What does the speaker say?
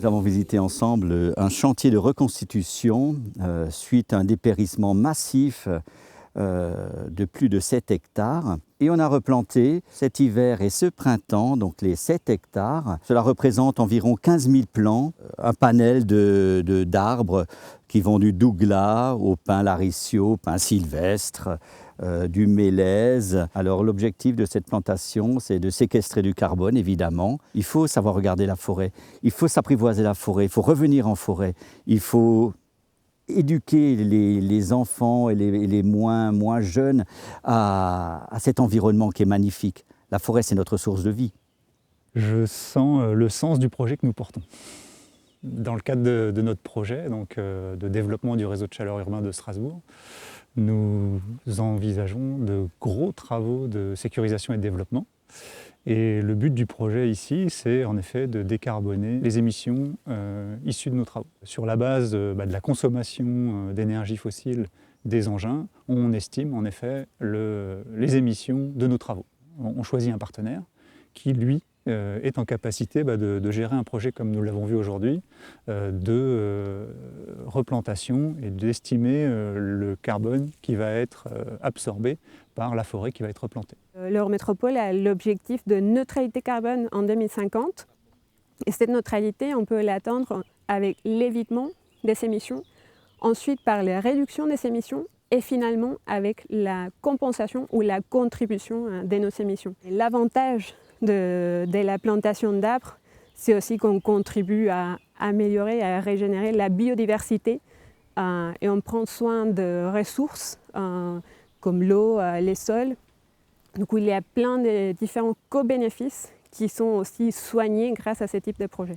Nous avons visité ensemble un chantier de reconstitution suite à un dépérissement massif de plus de 7 hectares. Et on a replanté cet hiver et ce printemps, donc les 7 hectares. Cela représente environ 15 000 plants, un panel d'arbres qui vont du douglas au pin laricio, pin sylvestre, du mélèze. Alors l'objectif de cette plantation, c'est de séquestrer du carbone, évidemment. Il faut savoir regarder la forêt, il faut s'apprivoiser la forêt, il faut revenir en forêt, il faut éduquer les enfants et les moins jeunes à cet environnement qui est magnifique. La forêt, c'est notre source de vie. Je sens le sens du projet que nous portons. Dans le cadre de notre projet de développement du réseau de chaleur urbain de Strasbourg, nous envisageons de gros travaux de sécurisation et de développement. Et le but du projet ici, c'est en effet de décarboner les émissions issues de nos travaux. Sur la base de la consommation d'énergie fossile des engins, on estime en effet les émissions de nos travaux. On choisit un partenaire qui, lui, est en capacité de gérer un projet comme nous l'avons vu aujourd'hui, de replantation et d'estimer le carbone qui va être absorbé par la forêt qui va être replantée. L'Eurométropole a l'objectif de neutralité carbone en 2050. Et cette neutralité, on peut l'atteindre avec l'évitement des émissions, ensuite par la réduction des émissions et finalement avec la compensation ou la contribution de nos émissions. L'avantage de la plantation d'arbres, c'est aussi qu'on contribue à améliorer, à régénérer la biodiversité et on prend soin de ressources comme l'eau, les sols. Donc il y a plein de différents co-bénéfices qui sont aussi soignés grâce à ce type de projet.